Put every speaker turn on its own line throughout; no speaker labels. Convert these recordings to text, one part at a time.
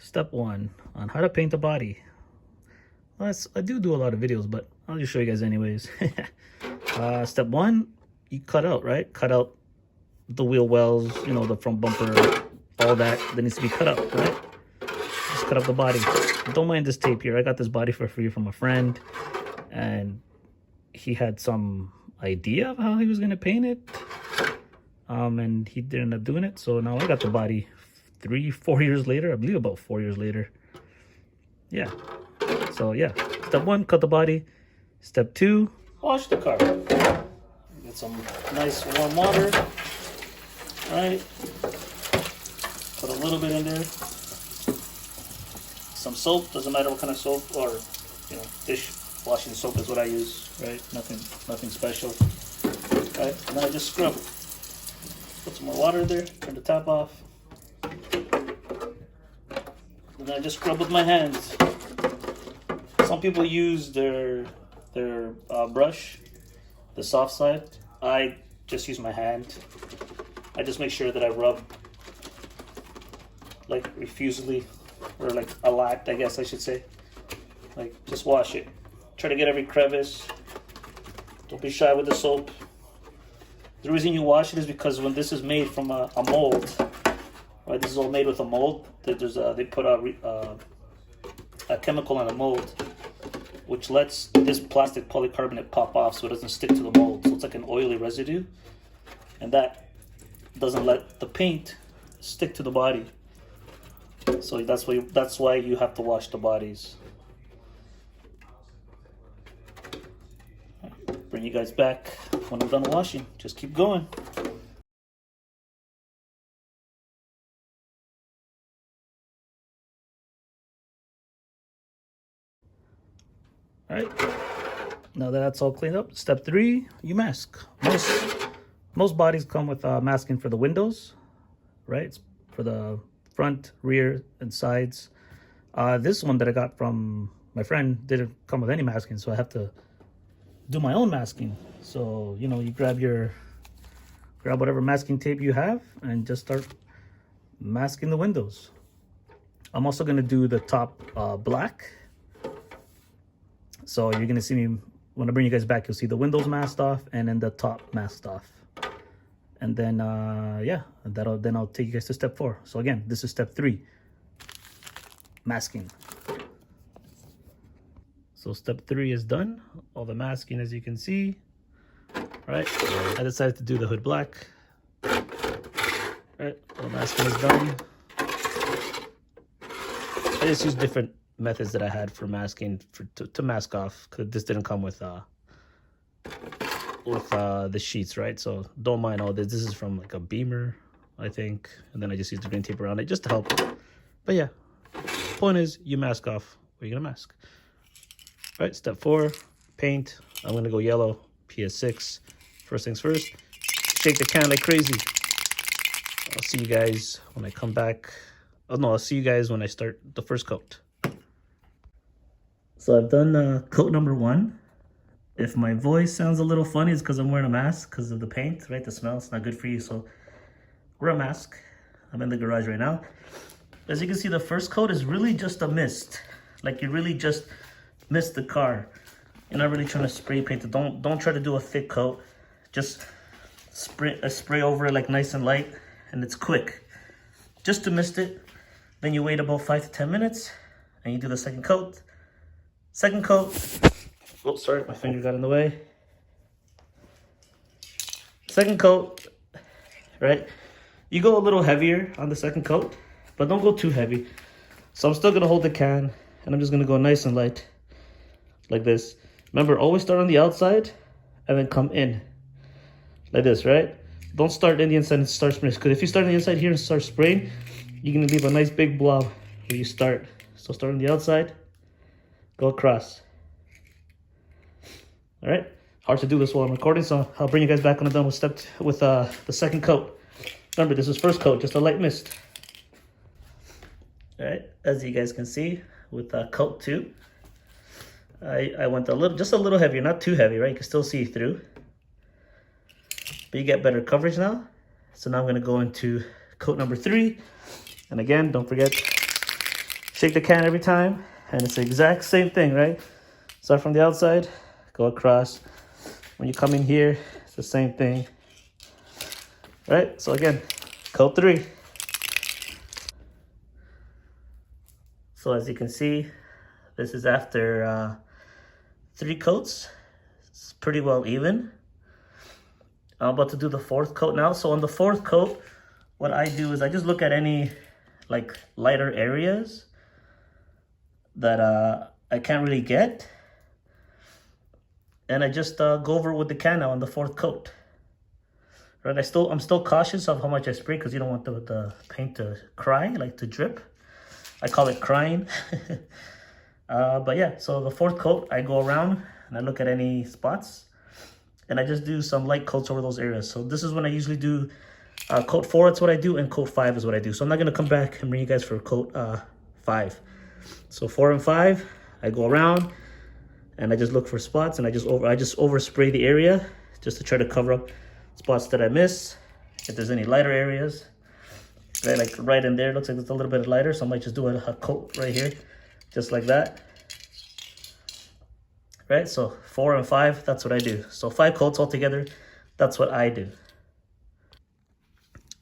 step one on how to paint the body. Well, I do a lot of videos, but I'll just show you guys anyways. Step one, you cut out, right? Cut out the wheel wells, you know, the front bumper, all that needs to be cut out, right? Just cut up the body. Don't mind this tape here. I got this body for free from a friend, and he had some idea of how he was gonna paint it, and he didn't end up doing it. So now I got the body 3-4 years later. I believe about 4 years later. Yeah. So yeah, step one, cut the body. Step two, wash the car. Get some nice warm water. All right. Put a little bit in there. Some soap, doesn't matter what kind of soap, or dish washing soap is what I use, right? Nothing special. All right, and then I just scrub. Put some more water in there, turn the tap off. And then I just scrub with my hands. Some people use their brush, the soft side. I just use my hand. I just make sure that I rub like refusely, or like a lot, I guess I should say. Like, just wash it. Try to get every crevice. Don't be shy with the soap. The reason you wash it is because when this is made from a mold, right? This is all made with a mold. They put a chemical in the mold, which lets this plastic polycarbonate pop off so it doesn't stick to the mold. So it's like an oily residue, and that doesn't let the paint stick to the body. So that's why you have to wash the bodies. Bring you guys back when I'm done washing. Just keep going. All right, now that that's all cleaned up, step three, you mask. Most bodies come with masking for the windows, right? It's for the front, rear, and sides. This one that I got from my friend didn't come with any masking, so I have to do my own masking. So you grab whatever masking tape you have and just start masking the windows. I'm also gonna do the top black. So you're gonna see me when I bring you guys back. You'll see the windows masked off and then the top masked off. And then yeah, then I'll take you guys to step four. So again, this is step three, masking. So step three is done. All the masking, as you can see. Right, I decided to do the hood black. Right, all the masking is done. I just used different methods that I had for masking to mask off, because this didn't come with the sheets, right? So don't mind all this. This is from like a Beamer, I think, and then I just used the green tape around it just to help. But yeah, point is you mask off what you're gonna mask. All right, step four, paint. I'm gonna go yellow, PS6. First things first, shake the can like crazy. I'll see you guys when I come back. Oh no, I'll see you guys when I start the first coat. So I've done coat number one. If my voice sounds a little funny, it's because I'm wearing a mask because of the paint, right? The smell, it's not good for you, so wear a mask. I'm in the garage right now. As you can see, the first coat is really just a mist. Like, you really just mist the car. You're not really trying to spray paint it. Don't try to do a thick coat. Just spray over it like nice and light, and it's quick. Just to mist it. Then you wait about 5 to 10 minutes, and you do the second coat. Second coat. Oh, sorry, my finger got in the way. Second coat, right? You go a little heavier on the second coat, but don't go too heavy. So I'm still gonna hold the can, and I'm just gonna go nice and light, like this. Remember, always start on the outside, and then come in, like this, right? Don't start in the inside and start spraying, because if you start on the inside here and start spraying, you're gonna leave a nice big blob where you start. So start on the outside, go across. All right, hard to do this while I'm recording, so I'll bring you guys back when I'm done with the second coat. Remember, this is first coat, just a light mist. All right, as you guys can see with coat two, I went just a little heavier, not too heavy, right? You can still see through, but you get better coverage now. So now I'm gonna go into coat number three, and again, don't forget shake the can every time, and it's the exact same thing, right? Start from the outside, go across. When you come in here, it's the same thing, right? So again, coat 3. So as you can see, this is after 3 coats. It's pretty well even. I'm about to do the 4th coat now. So on the 4th coat, what I do is I just look at any like lighter areas that I can't really get, and I just go over with the can now on the 4th coat. Right, I'm still cautious of how much I spray because you don't want the paint to cry, like to drip. I call it crying. But yeah, so the 4th coat, I go around and I look at any spots, and I just do some light coats over those areas. So this is when I usually do coat 4, that's what I do, and coat 5 is what I do. So I'm not gonna come back and bring you guys for coat 5. So 4 and 5, I go around and I just look for spots, and I just overspray the area just to try to cover up spots that I miss. If there's any lighter areas, right, like right in there, looks like it's a little bit lighter, so I might just do a coat right here, just like that. Right, so 4 and 5, that's what I do. So 5 coats altogether, that's what I do.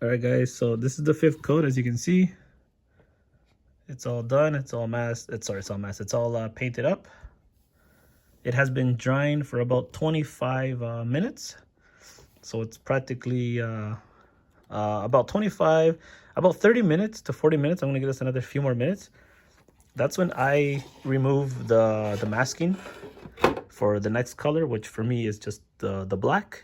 All right, guys, so this is the 5th coat. As you can see, it's all done. It's all masked. It's all painted up. It has been drying for about 25 minutes. So it's practically about 30 minutes to 40 minutes. I'm gonna give this another few more minutes. That's when I remove the masking for the next color, which for me is just the black.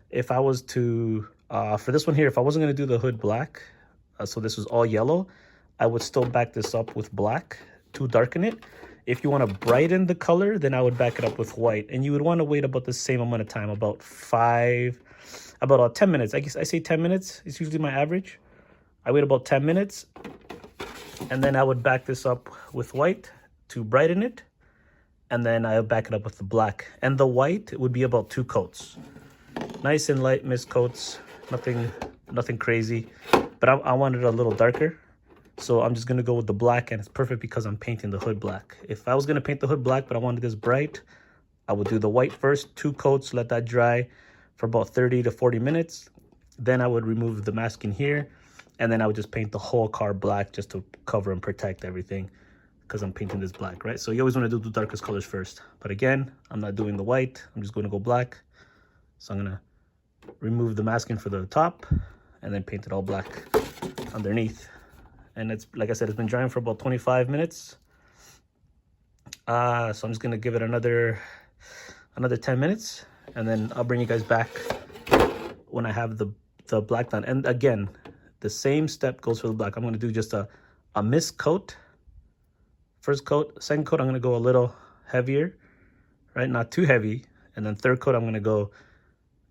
If I was to, for this one here, if I wasn't gonna do the hood black, so this was all yellow, I would still back this up with black to darken it. If you want to brighten the color, then I would back it up with white, and you would want to wait about the same amount of time, about 10 minutes. I guess I say 10 minutes is usually my average. I wait about 10 minutes, and then I would back this up with white to brighten it, and then I'll back it up with the black. And the white would be about 2 coats. Nice and light mist coats, nothing crazy, but I wanted it a little darker. So I'm just gonna go with the black, and it's perfect because I'm painting the hood black. If I was gonna paint the hood black, but I wanted this bright, I would do the white first, 2 coats, let that dry for about 30 to 40 minutes. Then I would remove the masking here, and then I would just paint the whole car black just to cover and protect everything because I'm painting this black, right? So you always wanna do the darkest colors first. But again, I'm not doing the white, I'm just gonna go black. So I'm gonna remove the masking for the top and then paint it all black underneath. And it's, like I said, it's been drying for about 25 minutes. So I'm just gonna give it another 10 minutes, and then I'll bring you guys back when I have the black done. And again, the same step goes for the black. I'm gonna do just a mist coat. First coat, second coat, I'm gonna go a little heavier, right? Not too heavy. And then 3rd coat, I'm gonna go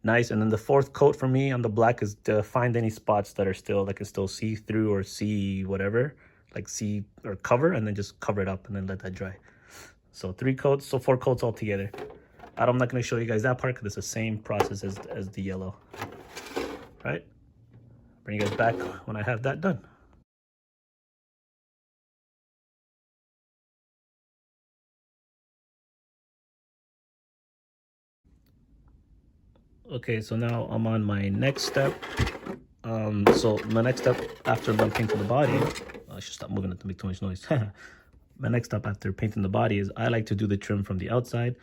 nice. And then the 4th coat for me on the black is to find any spots that are still, that can still see through or see whatever, like see or cover, and then just cover it up and then let that dry. So 3 coats, so 4 coats all together. I'm not going to show you guys that part because it's the same process as the yellow. Right? Bring you guys back when I have that done. Okay, so now I'm on my next step. So my next step after I'm done painting the body, I should stop moving it to make too much noise. My next step after painting the body is I like to do the trim from the outside.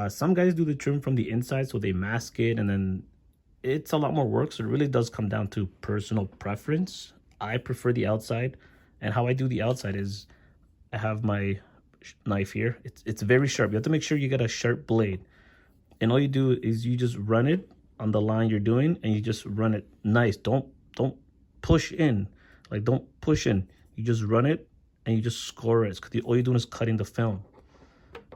Some guys do the trim from the inside, so they mask it, and then it's a lot more work. So it really does come down to personal preference. I prefer the outside, and how I do the outside is I have my knife here. It's very sharp. You have to make sure you get a sharp blade, and all you do is you just run it on the line you're doing, and you just run it nice. Don't push in, like don't push in. You just run it and you just score it, because all you're doing is cutting the film,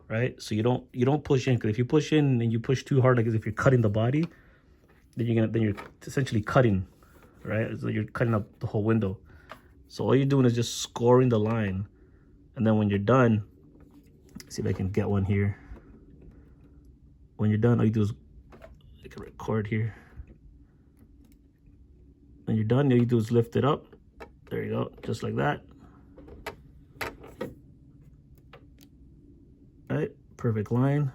right? So you don't push in, because if you push in and you push too hard, like as if you're cutting the body, then you're essentially cutting, right? So you're cutting up the whole window. So all you're doing is just scoring the line, and then when you're done, see if I can get one here. When you're done, all you do is, I can record here. When you're done, all you do is lift it up. There you go, just like that. perfect line,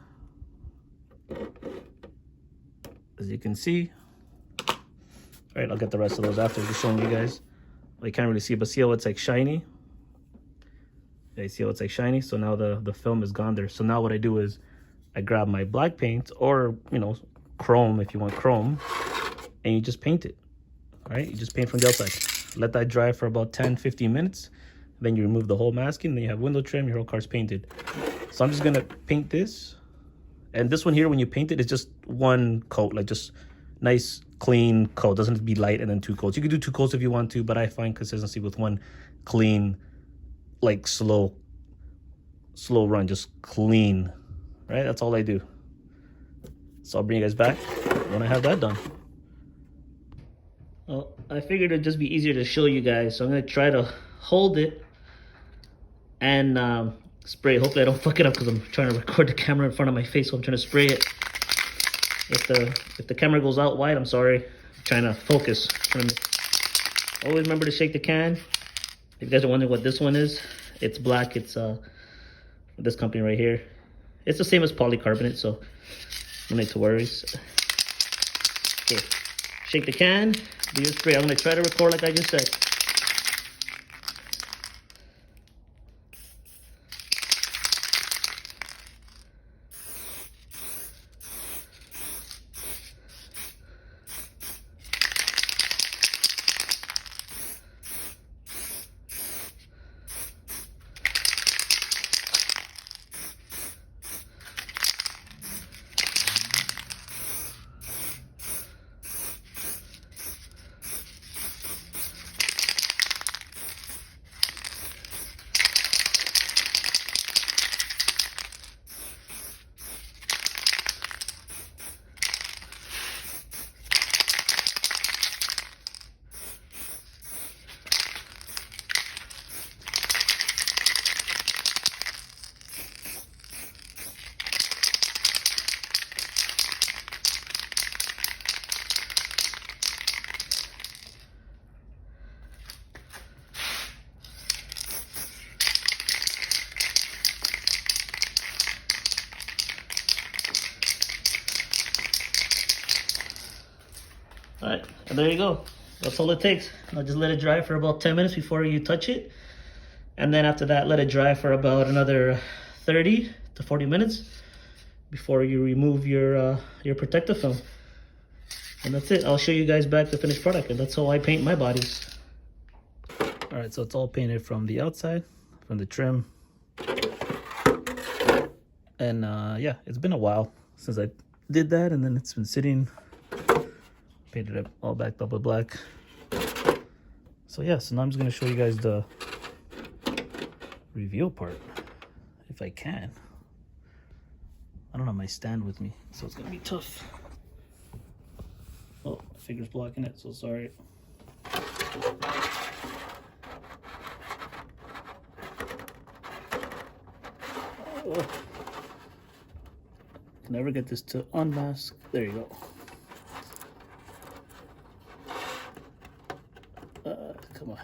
as you can see. All right, I'll get the rest of those after, just showing you guys. Well, you can't really see, but see how it's like shiny? Yeah, you see how it's like shiny? So now the film is gone there. So now what I do is I grab my black paint, or, you know, chrome if you want chrome, and you just paint it. All right, you just paint from the outside. Let that dry for about 10-15 minutes. Then you remove the whole masking, then you have window trim, your whole car's painted. So I'm just gonna paint this. And this one here, when you paint it, it's just one coat, like just nice, clean coat. Doesn't have to be light and then two coats. You could do two coats if you want to, but I find consistency with one clean, like slow run, just clean, right? That's all I do. So I'll bring you guys back when I have that done. Well, I figured it'd just be easier to show you guys, so I'm gonna try to hold it and spray it. Hopefully I don't fuck it up because I'm trying to record the camera in front of my face, so I'm trying to spray it. If the camera goes out wide, I'm sorry. I'm trying to focus. Always remember to shake the can. If you guys are wondering what this one is, it's black. It's this company right here. It's the same as polycarbonate, so no need to worry. Okay, shake the can. Do your spray. I'm gonna try to record like I just said. All right, and there you go. That's all it takes. Now just let it dry for about 10 minutes before you touch it. And then after that, let it dry for about another 30 to 40 minutes before you remove your protective film. And that's it. I'll show you guys back the finished product, and that's how I paint my bodies. All right, so it's all painted from the outside, from the trim. And yeah, it's been a while since I did that, and then it's been sitting. Painted it all backed up with black. So yeah, so now I'm just gonna show you guys the reveal part, if I can. I don't have my stand with me, so it's gonna be tough. Oh, my finger's blocking it, so sorry. Oh. Can never get this to unmask. There you go. Come on.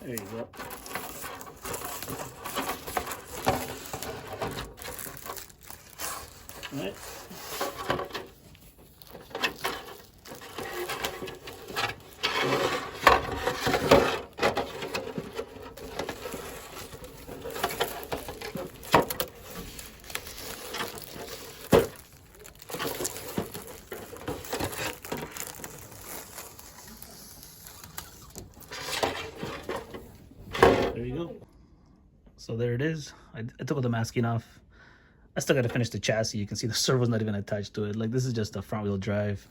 There you go. All right. There you go. So there it is. I took all the masking off. I still got to finish the chassis. You can see the servo's not even attached to it. Like, this is just a front wheel drive.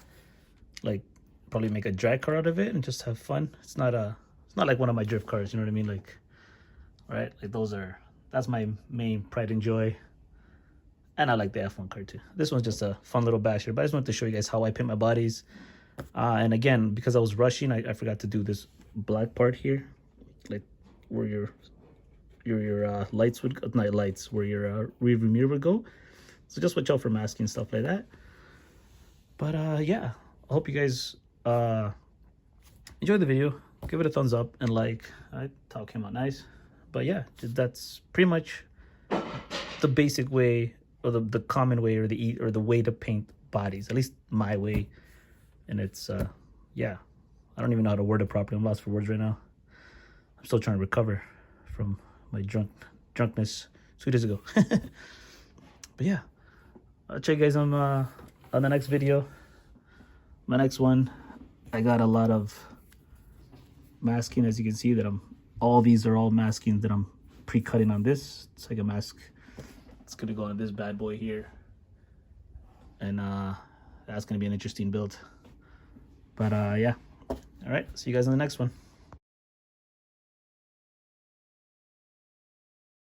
Like, probably make a drag car out of it and just have fun. It's not like one of my drift cars, you know what I mean? Like, right? Like, that's my main pride and joy. And I like the F1 car too. This one's just a fun little basher, but I just wanted to show you guys how I paint my bodies. And again, because I was rushing, I forgot to do this black part here, like where your lights would, not lights, where your rear view mirror would go. So just watch out for masking, stuff like that. But yeah, I hope you guys enjoyed the video. Give it a thumbs up and like. I thought it came out nice. But yeah, that's pretty much the basic way, or the common way, or the way to paint bodies, at least my way. And it's yeah, I don't even know how to word it properly. I'm lost for words right now. I'm still trying to recover from my drunkenness 2 days ago. But yeah, I'll check you guys on the next video. My next one, I got a lot of masking, as you can see, that all these are all masking that I'm pre-cutting on this. It's like a mask. It's gonna go on this bad boy here, and that's gonna be an interesting build. But yeah, all right, see you guys on the next one.